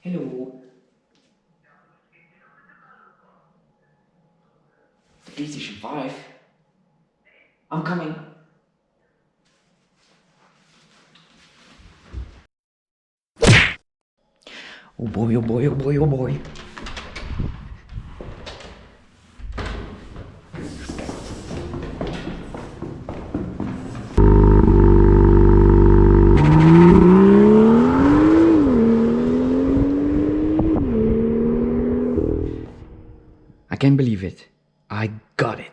Hello. PlayStation 5? I'm coming. Oh boy, oh boy, oh boy, oh boy. I can't believe it. I got it.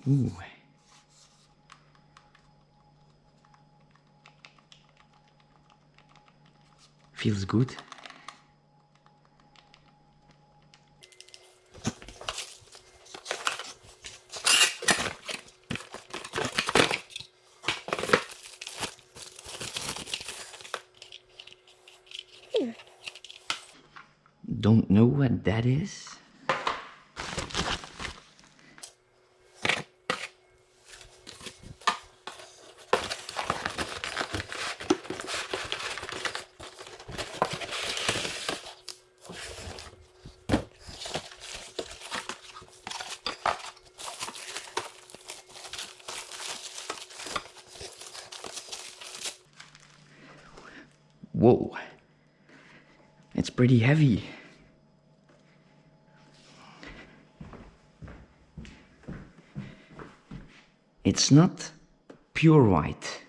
Ooh. Feels good. Don't know what that is. Whoa, it's pretty heavy. It's not pure white.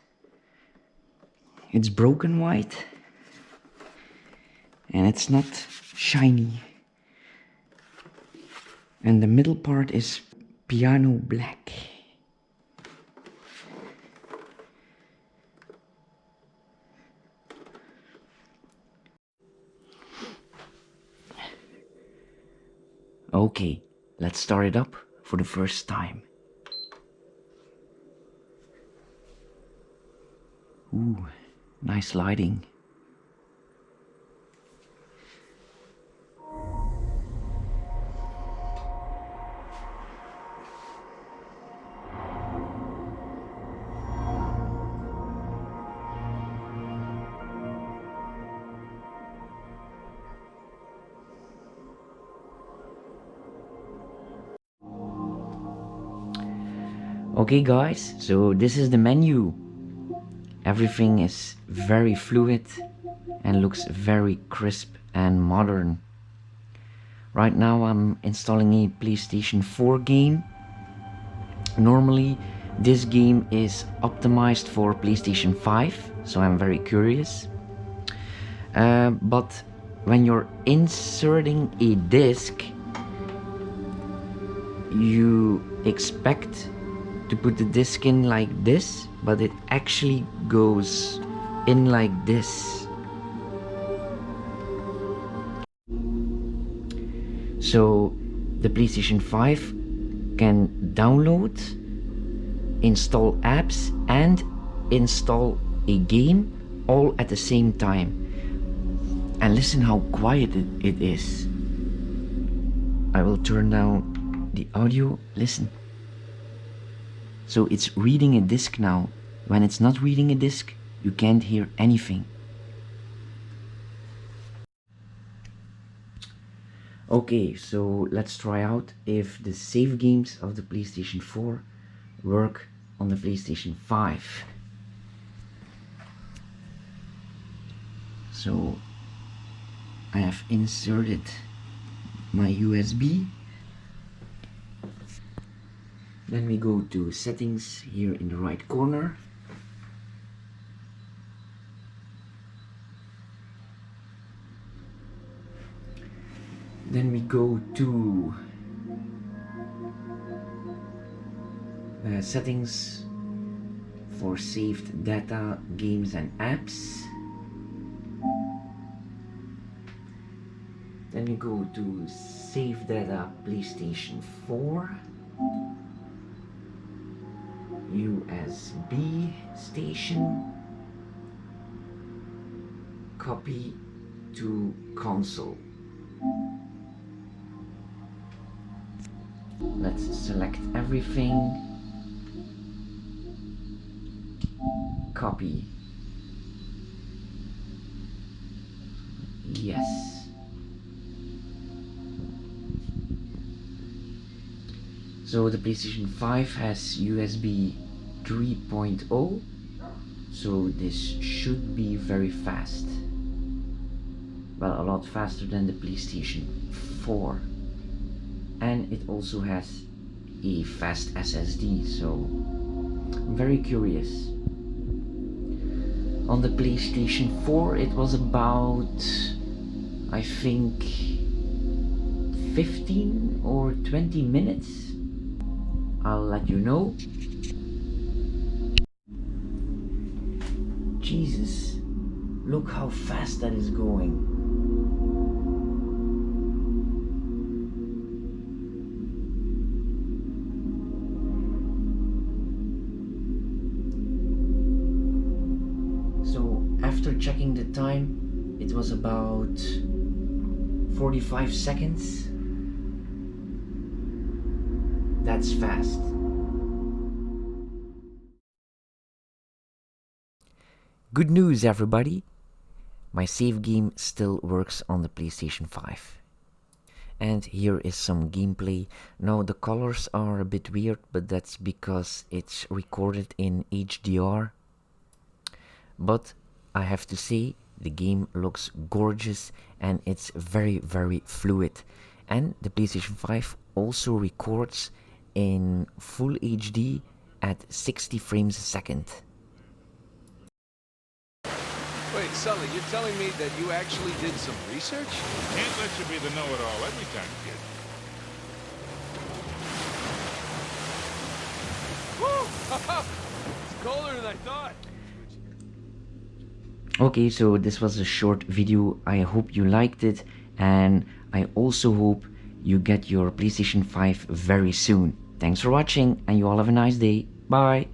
It's broken white. And it's not shiny. And the middle part is piano black. Okay, let's start it up for the first time. Ooh, nice lighting. Okay guys, so this is the menu. Everything is very fluid and looks very crisp and modern. Right now I'm installing a PlayStation 4 game. Normally this game is optimized for PlayStation 5, so I'm very curious. But when you're inserting a disc, you expect to put the disc in like this, but it actually goes in like this. So the PlayStation 5 can download, install apps and install a game all at the same time. And listen how quiet it is. I will turn down the audio. Listen. So it's reading a disc now. When it's not reading a disc, you can't hear anything. Okay, so let's try out if the save games of the PlayStation 4 work on the PlayStation 5. So I have inserted my USB. Then we go to settings here in the right corner. Then we go to settings for saved data, games and apps. Then we go to save data PlayStation 4, USB station, copy to console. Let's select everything, copy, yes. So the PlayStation 5 has USB 3.0, so this should be very fast. Well, a lot faster than the PlayStation 4. And it also has a fast SSD, so I'm very curious. On the PlayStation 4 it was about, I think, 15 or 20 minutes. I'll let you know. Jesus, look how fast that is going. So after checking the time, it was about 45 seconds. That's fast. Good news, everybody. My save game still works on the PlayStation 5. And here is some gameplay. Now the colors are a bit weird, but that's because it's recorded in HDR. But I have to say, the game looks gorgeous and it's very, very fluid. And the PlayStation 5 also records in full HD at 60 frames a second. Wait, Sully, you're telling me that you actually did some research? Can't let you be the know-it-all every time, kid. Woo! It's colder than I thought. Okay, so this was a short video. I hope you liked it, and I also hope you get your PlayStation 5 very soon. Thanks for watching, and you all have a nice day. Bye!